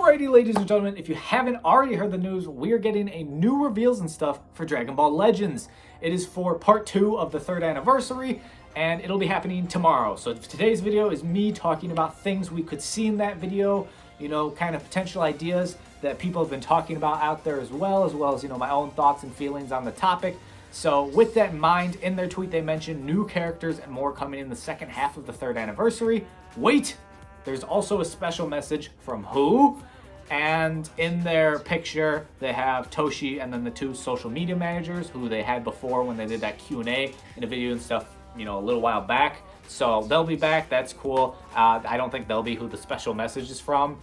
Alrighty, ladies and gentlemen, if you haven't already heard the news, we are getting a new reveals and stuff for Dragon Ball Legends. It is for part 2 of the 3rd anniversary, and it'll be happening tomorrow. So today's video is me talking about things we could see in that video, you know, kind of potential ideas that people have been talking about out there as well as, you know, my own thoughts and feelings on the topic. So with that in mind, in their tweet they mentioned new characters and more coming in the second half of the 3rd anniversary. Wait! There's also a special message from who? And in their picture, they have Toshi and then the 2 social media managers who they had before when they did that Q&A in a video and stuff, you know, a little while back. So they'll be back. That's cool. I don't think they'll be who the special message is from.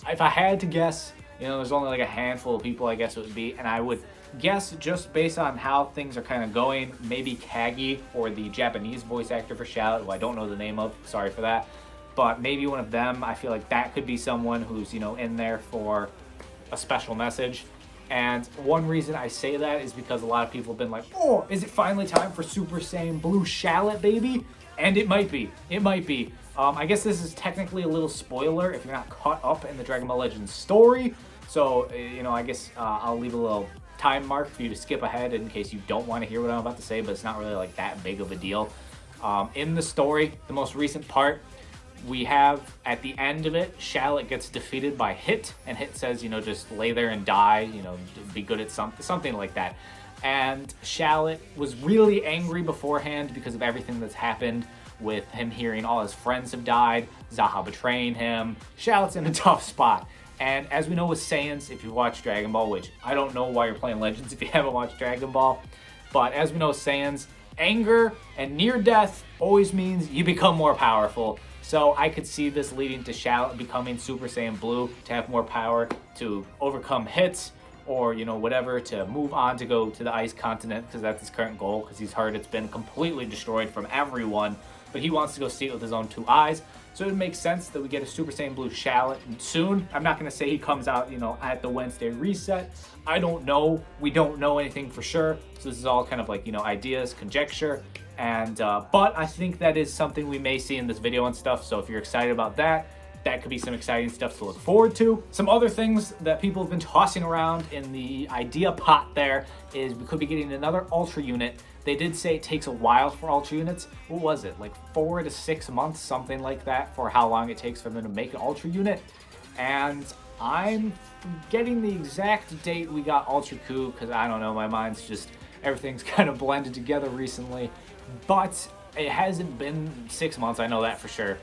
If I had to guess, you know, there's only like a handful of people I guess it would be. And I would guess just based on how things are kind of going, maybe Kagi or the Japanese voice actor for Shallot, who I don't know the name of. Sorry for that. But maybe one of them. I feel like that could be someone who's, you know, in there for a special message. And one reason I say that is because a lot of people have been like, oh, is it finally time for Super Saiyan Blue Shallot, baby? And it might be. It might be. I guess this is technically a little spoiler if you're not caught up in the Dragon Ball Legends story. So, you know, I guess I'll leave a little time mark for you to skip ahead in case you don't want to hear what I'm about to say, but it's not really like that big of a deal. In the story, the most recent part, we have at the end of it, Shallot gets defeated by Hit, and Hit says, you know, just lay there and die, you know, be good at something like that. And Shallot was really angry beforehand because of everything that's happened with him hearing all his friends have died, Zaha betraying him. Shallot's in a tough spot. And as we know with Saiyans, if you watch Dragon Ball, which I don't know why you're playing Legends if you haven't watched Dragon Ball, but as we know with Saiyans, anger and near death always means you become more powerful. So I could see this leading to Shallot becoming Super Saiyan Blue to have more power to overcome Hits or, you know, whatever, to move on to go to the Ice Continent because that's his current goal because he's heard it's been completely destroyed from everyone. But he wants to go see it with his own 2 eyes. So it would make sense that we get a Super Saiyan Blue Shallot soon. I'm not going to say he comes out, you know, at the Wednesday reset. I don't know. We don't know anything for sure. So this is all kind of like, you know, ideas, conjecture. And but I think that is something we may see in this video and stuff. So if you're excited about that, that could be some exciting stuff to look forward to. Some other things that people have been tossing around in the idea pot there is we could be getting another Ultra unit. They did say it takes a while for Ultra units. What was it? Like 4 to 6 months, something like that, for how long it takes for them to make an Ultra unit. And I'm getting the exact date we got Ultra Coup because I don't know, my mind's just, everything's kind of blended together recently. But it hasn't been 6 months, I know that for sure.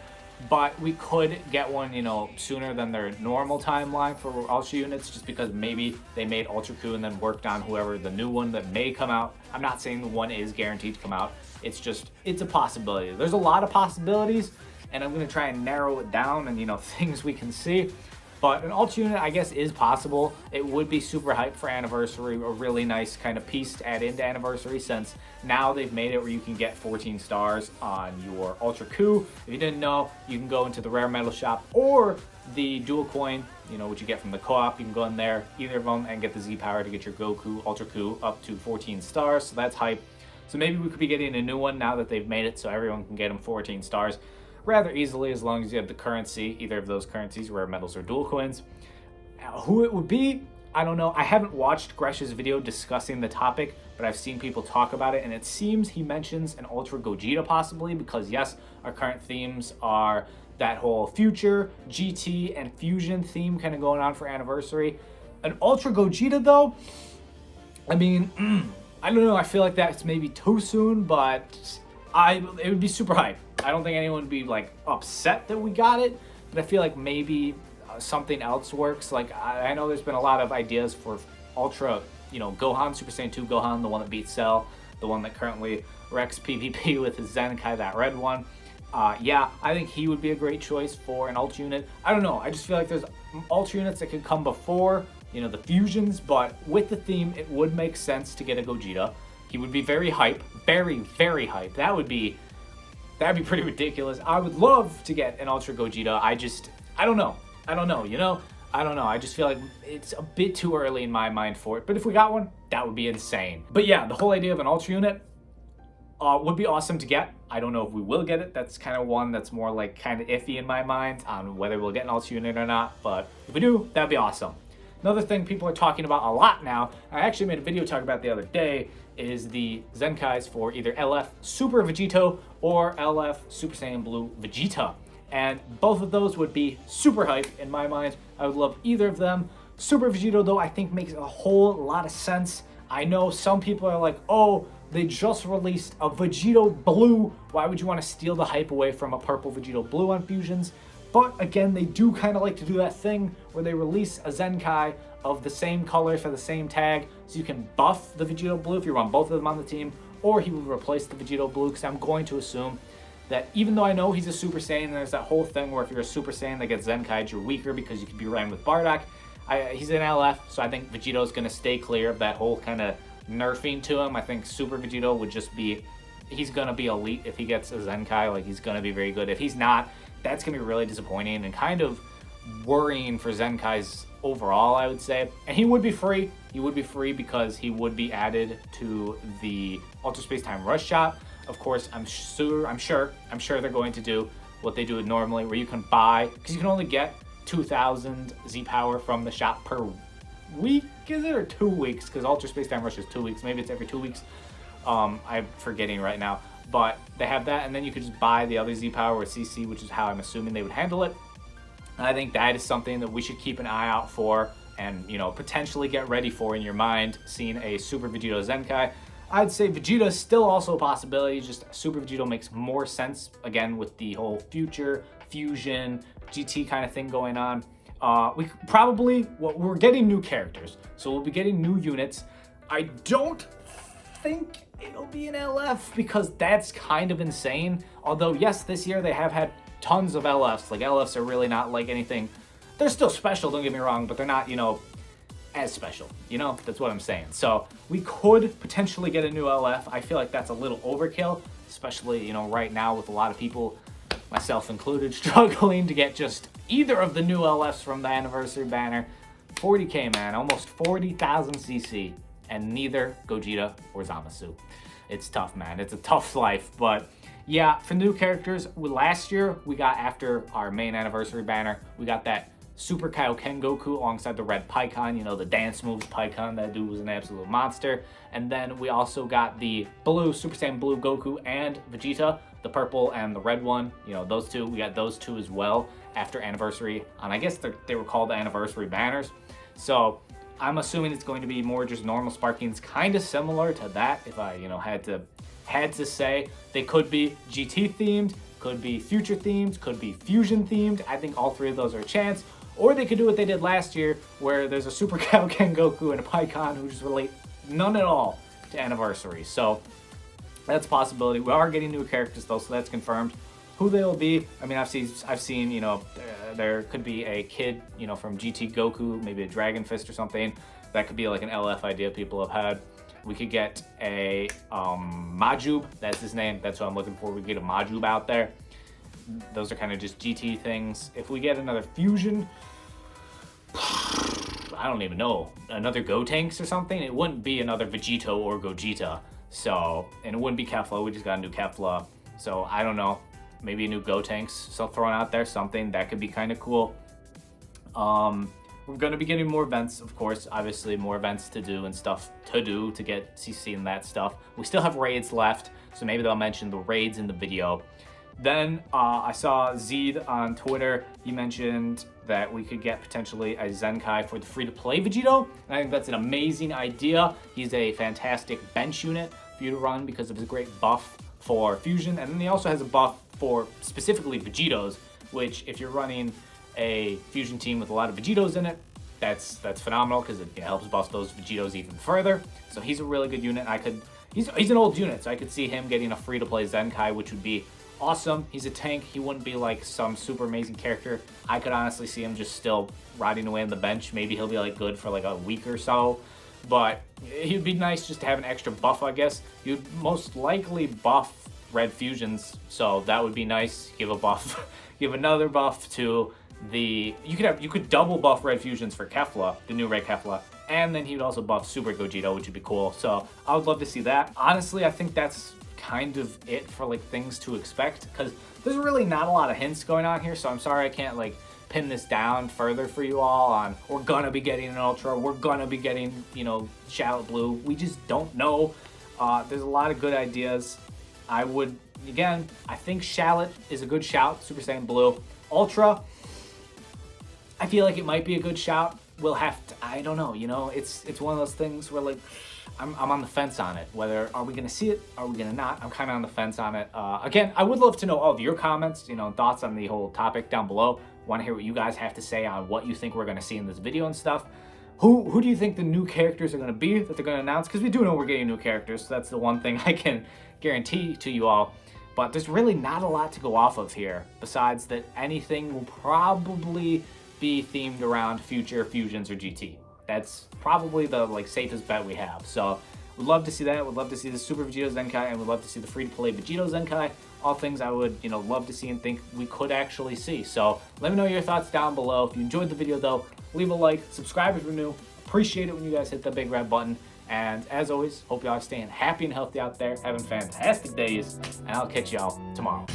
But we could get one, you know, sooner than their normal timeline for Ultra units, just because maybe they made Ultra Coup and then worked on whoever the new one that may come out. I'm not saying the one is guaranteed to come out. It's just, it's a possibility. There's a lot of possibilities, and I'm going to try and narrow it down and, you know, things we can see. But an Ultra unit, I guess, is possible. It would be super hype for Anniversary, a really nice kind of piece to add into Anniversary, since now they've made it where you can get 14 stars on your Ultra Coup. If you didn't know, you can go into the Rare Metal Shop or the Dual Coin, you know, which you get from the co-op. You can go in there, either of them, and get the Z Power to get your Goku Ultra Coup up to 14 stars. So that's hype. So maybe we could be getting a new one now that they've made it so everyone can get them 14 stars. Rather easily, as long as you have the currency, either of those currencies, rare metals or dual coins. Who it would be, I don't know. I haven't watched Gresh's video discussing the topic, but I've seen people talk about it, and it seems he mentions an Ultra Gogeta possibly, because yes, our current themes are that whole future, GT, and fusion theme kind of going on for Anniversary. An Ultra Gogeta though, I mean, I don't know, I feel like that's maybe too soon, but it would be super hype. I don't think anyone would be like upset that we got it, but I feel like maybe something else works. Like I know there's been a lot of ideas for Ultra, you know, Gohan, Super Saiyan 2 Gohan, the one that beats Cell, the one that currently wrecks PvP with his Zenkai, that red one. Yeah, I think he would be a great choice for an Ultra unit. I don't know, I just feel like there's Ultra units that could come before, you know, the fusions, but with the theme, it would make sense to get a Gogeta. He would be very hype, very, very hype. That'd be pretty ridiculous. I would love to get an Ultra Gogeta. I don't know, you know? I don't know. I just feel like it's a bit too early in my mind for it. But if we got one, that would be insane. But yeah, the whole idea of an Ultra unit would be awesome to get. I don't know if we will get it. That's kind of one that's more like kind of iffy in my mind on whether we'll get an alt unit or not, but if we do, that'd be awesome. Another thing people are talking about a lot now, I actually made a video talking about the other day, is the Zenkais for either LF Super Vegito or LF Super Saiyan Blue Vegeta. And both of those would be super hype in my mind. I would love either of them. Super Vegito, though, I think makes a whole lot of sense. I know some people are like, oh, they just released a Vegito Blue. Why would you want to steal the hype away from a purple Vegito Blue on Fusions? But again, they do kind of like to do that thing where they release a Zenkai of the same color for the same tag, so you can buff the Vegito Blue if you run both of them on the team, or he will replace the Vegito Blue, because I'm going to assume that even though I know he's a Super Saiyan, there's that whole thing where if you're a Super Saiyan that gets Zenkai'd, you're weaker because you could be running with Bardock. He's an LF, so I think Vegito's going to stay clear of that whole kind of nerfing to him. I think Super Vegito would just be, he's going to be elite if he gets a Zenkai. Like, he's going to be very good. If he's not, that's going to be really disappointing and kind of worrying for Zenkai's overall, I would say. And he would be free. He would be free because he would be added to the Ultra Space Time Rush shop. Of course, I'm sure they're going to do what they do normally, where you can buy, because you can only get 2,000 Z power from the shop per week, is it, or 2 weeks? Because Ultra Space Time Rush is 2 weeks. Maybe it's every 2 weeks. I'm forgetting right now. But they have that, and then you could just buy the other Z power with CC, which is how I'm assuming they would handle it. And I think that is something that we should keep an eye out for, and potentially get ready for in your mind, seeing a Super Vegito Zenkai. I'd say Vegeta is still also a possibility, just Super Vegito makes more sense, again, with the whole future, fusion, GT kind of thing going on. We're getting new characters, so we'll be getting new units. I don't think it'll be an LF, because that's kind of insane. Although, yes, this year they have had tons of LFs. Like, LFs are really not like anything. They're still special, don't get me wrong, but they're not, as special, that's what I'm saying. So we could potentially get a new LF. I feel like that's a little overkill, especially right now with a lot of people, myself included, struggling to get just either of the new LFs from the anniversary banner. 40k, man, almost 40,000 CC, and neither Gogeta or Zamasu. It's tough, man. It's a tough life. But yeah, for new characters, last year we got, after our main anniversary banner, we got that Super Kaioken Goku alongside the red Pikkon, the dance moves Pikkon. That dude was an absolute monster. And then we also got the blue Super Saiyan Blue Goku and Vegeta, the purple and the red one. Those two. We got those two as well after anniversary. And I guess they were called the anniversary banners. So I'm assuming it's going to be more just normal Sparkings, kind of similar to that. If I had to say, they could be GT themed, could be future themed, could be fusion themed. I think all three of those are a chance. Or they could do what they did last year, where there's a Super Kaioken Goku and a Pikkon who just relate none at all to anniversary. So that's a possibility. We are getting new characters though, so that's confirmed. Who they will be, I mean, I've seen, there could be a kid, from GT Goku, maybe a Dragon Fist or something. That could be like an LF idea people have had. We could get a Majub, that's his name, that's what I'm looking for. We could get a Majub out there. Those are kind of just GT things. If we get another fusion, I don't even know, another Gotenks or something, it wouldn't be another Vegito or Gogeta. So, and it wouldn't be Kefla, we just got a new Kefla. So I don't know, maybe a new Gotenks, so thrown out there, something that could be kind of cool. We're going to be getting more events, of course, obviously more events to do and stuff to do to get CC and that stuff. We still have raids left, so maybe they'll mention the raids in the video. Then I saw Zed on Twitter. He mentioned that we could get potentially a Zenkai for the free-to-play Vegito. And I think that's an amazing idea. He's a fantastic bench unit for you to run because of his great buff for fusion. And then he also has a buff for specifically Vegitos, which if you're running a fusion team with a lot of Vegitos in it, that's phenomenal because it helps buff those Vegitos even further. So he's a really good unit. He's an old unit, so I could see him getting a free-to-play Zenkai, which would be awesome. He's a tank. He wouldn't be like some super amazing character. I could honestly see him just still riding away on the bench. Maybe he'll be like good for like a week or so, but he'd be nice just to have an extra buff, I guess. You'd most likely buff red fusions, so that would be nice. Give a buff, give another buff to the, you could double buff red fusions for Kefla, the new red Kefla, and then he would also buff Super Gogeta, which would be cool. So I would love to see that. Honestly, I think that's kind of it for like things to expect, because there's really not a lot of hints going on here. So I'm sorry I can't like pin this down further for you all on we're gonna be getting an Ultra, we're gonna be getting, you know, Shallot Blue. We just don't know. There's a lot of good ideas. I think Shallot is a good shout. Super Saiyan Blue. Ultra, I feel like it might be a good shout. We'll have to, I don't know, you know, it's one of those things where like I'm on the fence on it. Whether are we gonna see it, are we gonna not? I'm kind of on the fence on it. Again, I would love to know all of your comments, you know, thoughts on the whole topic down below. Want to hear what you guys have to say on what you think we're gonna see in this video and stuff. Who do you think the new characters are gonna be that they're gonna announce? Because we do know we're getting new characters, so that's the one thing I can guarantee to you all. But there's really not a lot to go off of here, besides that anything will probably be themed around future fusions or GT. That's probably the like safest bet we have. So we'd love to see that. We'd love to see the Super Vegito Zenkai, and we'd love to see the free-to-play Vegito Zenkai. All things I would, you know, love to see and think we could actually see. So let me know your thoughts down below. If you enjoyed the video though, leave a like, subscribe if you're new. Appreciate it when you guys hit the big red button. And as always, hope y'all are staying happy and healthy out there, having fantastic days, and I'll catch y'all tomorrow.